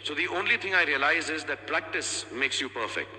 so the only thing I realize is that practice makes you perfect۔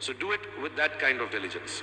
So do it with that kind of diligence۔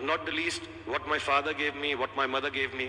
not the least, what my father gave me, what my mother gave me,